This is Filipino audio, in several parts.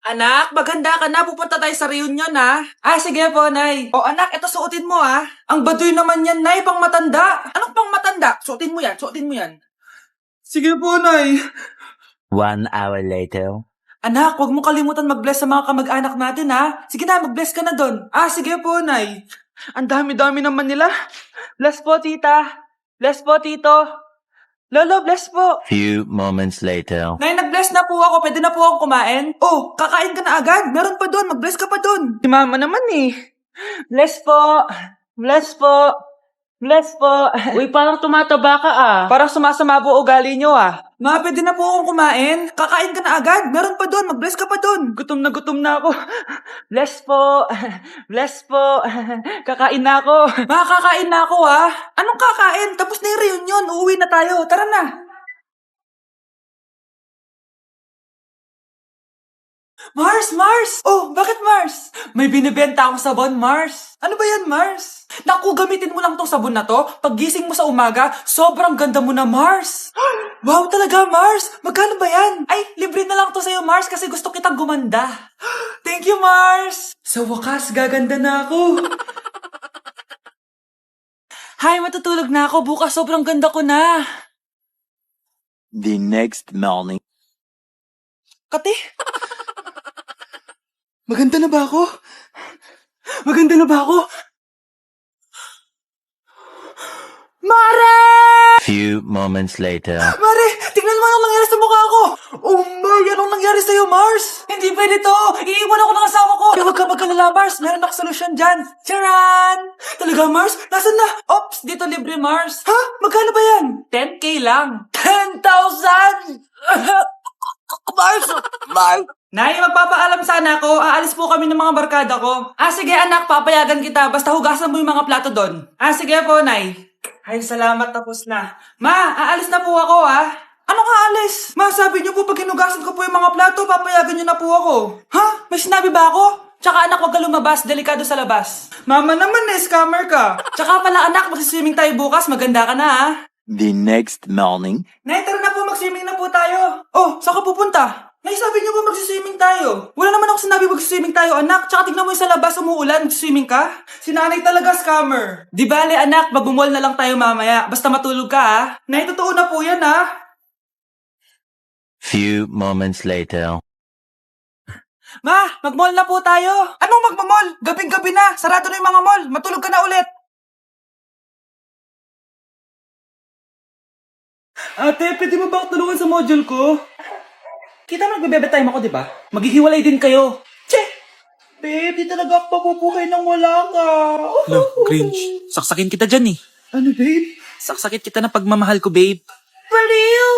Anak, maghanda ka na. Pupunta tayo sa reunion, ha? Sige po, Nay. O, anak, ito suotin mo, ha? Ang baduy naman yan, Nay. Pang matanda. Anong pang matanda? Suotin mo yan, suotin mo yan. Sige po, Nay. 1 hour later. Anak, huwag mo kalimutan mag-bless sa mga kamag-anak natin, ha? Sige na, mag-bless ka na doon. Sige po, Nay. Ang dami-dami naman nila. Bless po, tita. Bless po, tito. Lolo, bless po. Few moments later. Nay, nag-bless na po ako. Pwede na po akong kumain? Oh, kakain ka na agad. Meron pa doon. Mag-bless ka pa doon. Si mama naman eh. Bless po. Bless po. Bless po. Uy, parang tumataba ka ah. Parang sumasama po ugali nyo ah. Ma, pwede na po akong kumain? Kakain ka na agad. Meron pa doon. Mag-bless ka pa doon. Gutom na ako. Bless po. Bless po. Kakain na ako. Ma, kakain na ako ah. Anong kakain? Tapos na yung reunion. Uuwi na tayo. Tara na. Mars! Oh, bakit Mars? May binibenta akong sabon, Mars. Ano ba yan, Mars? Naku, gamitin mo lang tong sabon na to. Paggising mo sa umaga, sobrang ganda mo na, Mars. Wow, talaga, Mars. Magkano ba yan? Ay, libre na lang to sa'yo, Mars, kasi gusto kitang gumanda. Thank you, Mars. Sa wakas, gaganda na ako. Hay, matutulog na ako. Bukas, sobrang ganda ko na. The next morning. Kati? Maganda na ba ako? Maganda na ba ako? Mare! Few moments later. Mare, tingnan mo anong nangyari sa mukha ko! Oh, Mar, anong nangyari sa'yo, Mars? Hindi pwede to! Iiwan ako ng asawa ko! Huwag ka magkalala, Mars. Meron ako solusyon dyan. Charan! Talaga, Mars? Nasaan na? Ops, dito libre, Mars. Ha? Magkano ba yan? 10K lang. 10,000! Mars! Nay, magpapaalam sana ako. Aalis po kami ng mga barkada ko. Sige anak, papayagan kita. Basta hugasan mo yung mga plato doon. Sige po, Nay. Ay, salamat, tapos na. Ma, aalis na po ako, ha? Anong aalis? Ma, sabi niyo po pag hinugasan ko po yung mga plato, papayagan niyo na po ako. Ha? May sinabi ba ako? Tsaka anak, wag ka lumabas. Delikado sa labas. Mama naman scammer ka. Tsaka pala anak, magsiswimming tayo bukas. Maganda ka na, ha? The next morning. Nay, tara na po, mag-swimming na po tayo. Oh, saan ka pupunta? Nay, sabi niyo po mag-swimming tayo. Wala naman ako sinabi mag-swimming tayo, anak. Tsaka tignan mo yung sa labas, umuulan, mag-swimming ka. Si nanay talaga scammer. Di bale, anak, magbumol na lang tayo mamaya. Basta matulog ka, ha? Nay, totoo na po yan, ha? Few moments later. Ma, mag-mall na po tayo. Anong magmamall? Gabing-gabi na. Sarado na yung mga mall. Matulog ka na ulit. Ate, pwede mo ba ako tulungan sa module ko? Kita mo, nagbebebe time ako, di ba? Maghihiwalay din kayo. Che! Babe, di talaga ako papupuhay nang wala ka. Lo, cringe. Saksakin kita dyan eh. Ano, babe? Saksakin kita ng pagmamahal ko, babe. Baliw!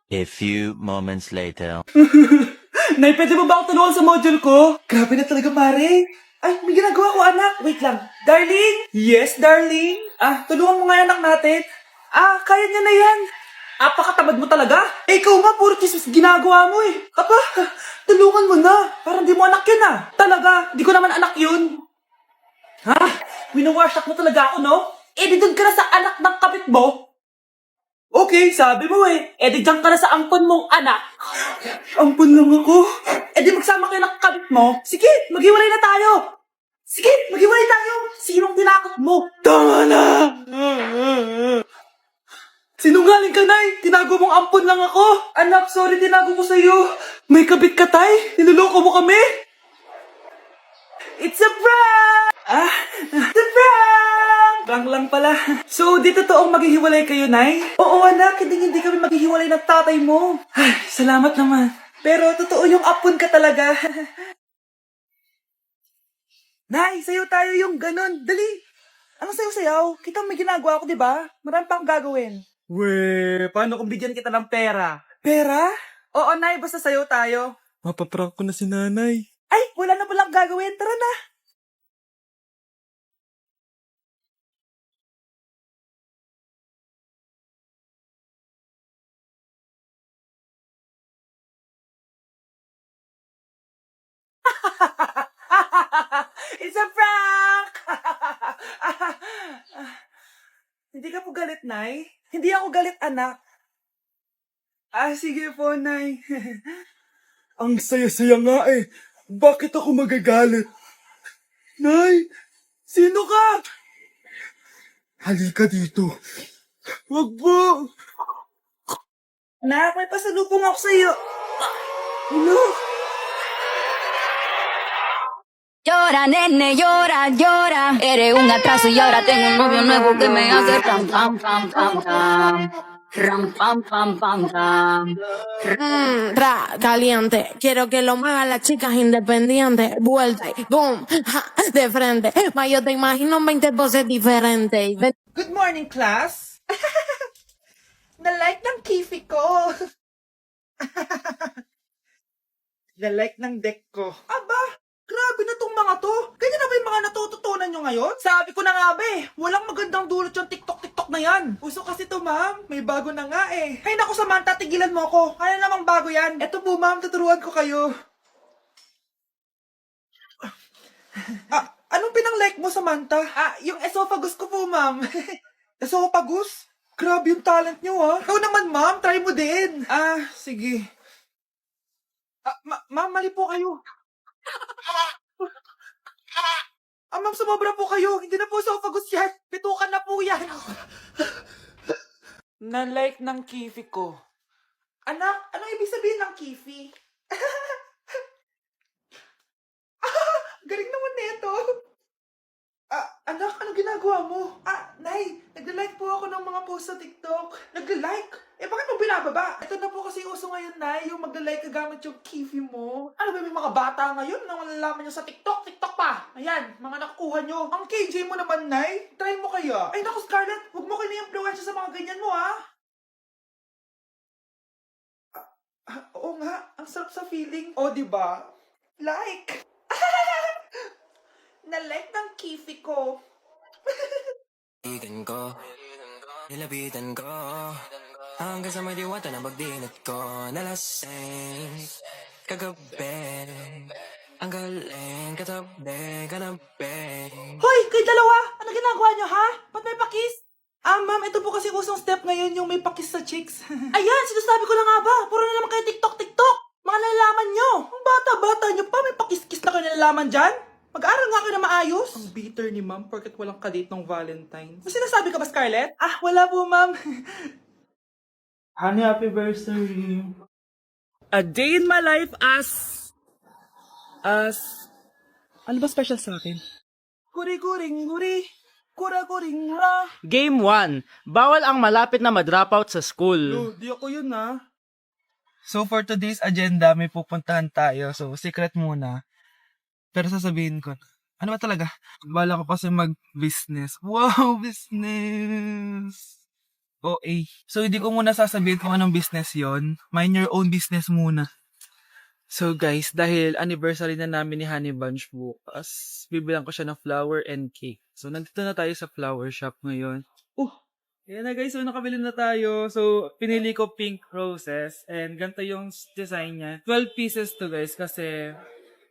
A few moments later. Nay, pwede mo ba ako tulungan sa module ko? Grabe na talaga, Mare. Ay, may ginagawa ko, anak. Wait lang. Darling? Yes, darling? Tulungan mo nga yung anak natin. Kaya niya na yan. Apakatamad mo talaga. Ikaw nga, puro chismis ginagawa mo eh. Tulungan mo na. Parang di mo anak yun Talaga, di ko naman anak yun. Winawash up mo talaga ako, no? Di doon ka na sa anak ng kapit mo. Okay, sabi mo eh. Di dyan ka na sa ampon mong anak. Ampon lang ako? Di magsama kayo ng kapit mo. Sige, maghiwalay na tayo. Sige, maghiwalay tayo. Sinong tinakot mo? Tama na! Sinungaling ka, Nay! Tinago mong ampon lang ako! Anak, sorry, tinago ko sa'yo! May kabit ka, Tay! Niloloko mo kami! It's a prank! It's a prank! Prank lang pala. So, di totoong maghihiwalay kayo, Nay? Oo, anak, hindi kami maghihiwalay ng tatay mo. Ay, salamat naman. Pero, totoo yung ampon ka talaga. Nay, sayo tayo yung ganon. Dali! Ano sayo-sayaw? Kita may ginagawa ako, di ba? Marami pa akong gagawin. Weh, paano kung bigyan kita ng pera? Pera? Oo, Nay, basta sayo tayo. Mapaprank ko na si nanay. Ay, wala na palang gagawin. Tara na. It's a prank! Hindi ka po galit, Nay? Hindi ako galit, anak. Sige po, Nay. Ang saya-saya nga eh. Bakit ako magagalit? Nay, sino ka? Halika dito. Wag po. Nak, may pasalubong ako sa'yo. Ano? Llora, nene, llora, llora. Eres un atraso y ahora tengo un novio nuevo que me hace ram, pam, pam, pam, pam. Ram, pam, pam, pam, pam. Caliente. Quiero que lo muevan las chicas independientes. Vuelta y boom, ja, de frente. Ma, yo te imagino 20 poses diferentes. Good morning, class. Na-like ng kifi ko. Na-like ng deck ko. Aba, grabe na tong mga to. Ganyan na ba yung mga natututunan nyo ngayon? Sabi ko na nga ba eh, walang magandang dulot yung TikTok na yan. Uso kasi to, ma'am. May bago na nga eh. Ay naku, Samantha, tigilan mo ako. Ano namang bago yan? Eto po, ma'am, tuturuan ko kayo. Anong pinang-like mo, Samantha? Yung esophagus ko po, ma'am. Esophagus? Grabe yung talent nyo, ha? Ikaw naman, ma'am. Try mo din. Sige. Ma'am, mali po kayo. Ma'am, sumobra po kayo. Hindi na po esophagus yan. Pitukan na po yan. Na-like ng kifi ko. Anak, anong ibig sabihin ng kifi? Galing naman nito. Anak, ano ginagawa mo? Nay, nagla-like po ako ng mga post sa TikTok. Nagla-like? Bakit mo binababa? Ito na po kasi uso ngayon, Nay, yung magla-like ka gamit yung kifi mo. Ano ba, may mga bata ngayon na malalaman nyo sa TikTok? TikTok pa! Ayan, mga nakukuha nyo. Ang KJ mo naman, Nay. Try mo kaya. Ay, naku, Scarlett, huwag mo kayo na-influensya sa mga ganyan mo, ha? Oo nga, ang sarap sa feeling. O, diba? Like! Na-like ng kifi ko. Nilapitan ko, nilapitan ko hanggang sa may diwata na pagdinat ko. Nalasing kagabi, ang galing katabi, katabi. Hoy, kayo dalawa! Ano ginagawa nyo, ha? Ba't may pakis? Ma'am, ito po kasi usong step ngayon yung may pakis sa chicks. Ayan, sinasabi ko na nga ba? Puro na naman kayo TikTok! Mga nalalaman nyo! Ang bata-bata nyo pa, may pakis-kis na kayo nalalaman dyan? Mag-aaral nga kayo na maayos. Ang bitter ni ma'am porket walang kadate ng Valentine's. May sinasabi ka ba, Scarlett? Wala po, ma'am. Honey, happy birthday. A day in my life as... Ano ba special sa akin? Guri-guring guri. Kura-guring ra. Game 1. Bawal ang malapit na ma-dropout sa school. Di ako yun, ha? So, for today's agenda, may pupuntahan tayo. So, secret muna. Pero sasabihin ko, ano ba talaga? Bala ko kasi mag-business. Wow, business! OA. So, hindi ko muna sasabihin kung anong business yon. Mind your own business muna. So, guys, dahil anniversary na namin ni Honey Bunch bukas, bibilang ko siya ng flower and cake. So, nandito na tayo sa flower shop ngayon. Ayan na guys, so nakabili na tayo. So, pinili ko pink roses and ganito yung design niya. 12 pieces to guys kasi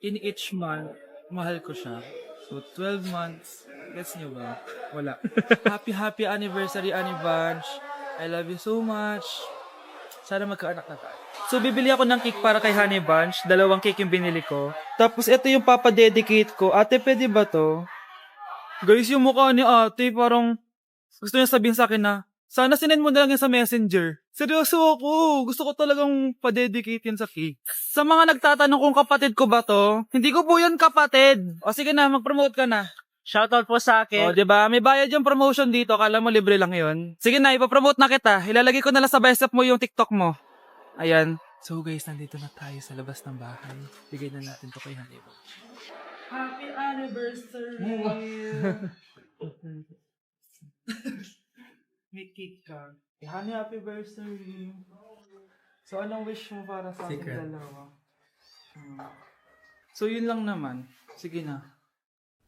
in each month, mahal ko siya. So, 12 months. Gets nyo ba? Wala. Happy anniversary, Honey Bunch. I love you so much. Sana magkaanak na tayo. So, bibili ako ng cake para kay Honey Bunch. 2 cake yung binili ko. Tapos, ito yung papadedicate ko. Ate, pwede ba to? Guys, yung mukha ni ate, parang gusto niya sabihin sa akin na, sana sinend mo na lang yan sa messenger. Seryoso ako. Gusto ko talagang padedicate yan sa cake. Sa mga nagtatanong kung kapatid ko ba to, hindi ko po yan kapatid. O sige na, mag-promote ka na. Shoutout po sa akin. O, diba? May bayad yung promotion dito. Kala mo libre lang yun. Sige na, ipapromote na kita. Ilalagay ko na lang sa bicep mo yung TikTok mo. Ayan. So guys, nandito na tayo sa labas ng bahay. Bigay na natin to kay Honey Bunch. Happy anniversary! May cake ka. Honey, happy anniversary. So, anong wish mo para sa ating dalawa? So, yun lang naman. Sige na.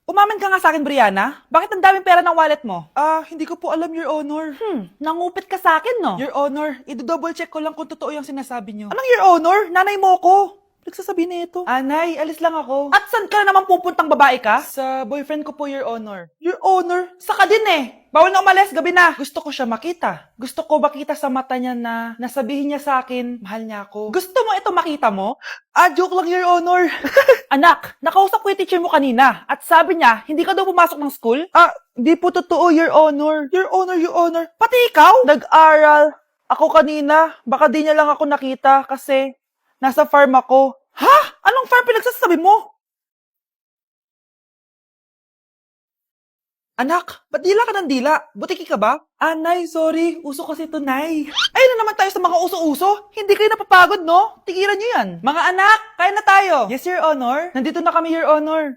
Umamin ka nga sa akin, Brianna. Bakit ang daming pera ng wallet mo? Hindi ko po alam, Your Honor. Nangupit ka sa akin, no? Your Honor, i-double check ko lang kung totoo yung sinasabi niyo. Anong Your Honor? Nanay mo ko. Nagsasabi sasabihin nito? Nay, alis lang ako. At saan ka naman pupuntang babae ka? Sa boyfriend ko po, Your Honor. Your Honor? Saka din eh. Bawal na umalis, gabi na. Gusto ko siya makita. Gusto ko makita sa mata niya na nasabihin niya sa akin, mahal niya ako. Gusto mo ito makita mo? Joke lang, Your Honor. Anak, nakausap ko yung teacher mo kanina at sabi niya, hindi ka daw pumasok ng school? Di po totoo, Your Honor. Your Honor, Your Honor. Pati ikaw? Nag-aral. Ako kanina, baka di niya lang ako nakita kasi nasa farm ako. Ha? Anong farm pinagsasabi mo? Anak, ba't dila ka ng dila? Butiki ka ba? Nay, sorry. Uso kasi ito, Nay. Ayun na naman tayo sa mga uso-uso. Hindi kayo napapagod, no? Tigilan niyo yan. Mga anak, kain na tayo. Yes, Your Honor. Nandito na kami, Your Honor.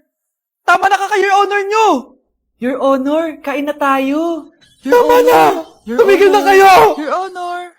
Tama na ka, Your Honor nyo! Your Honor, kain na tayo. Tama na! Tumigil na kayo! Your Honor.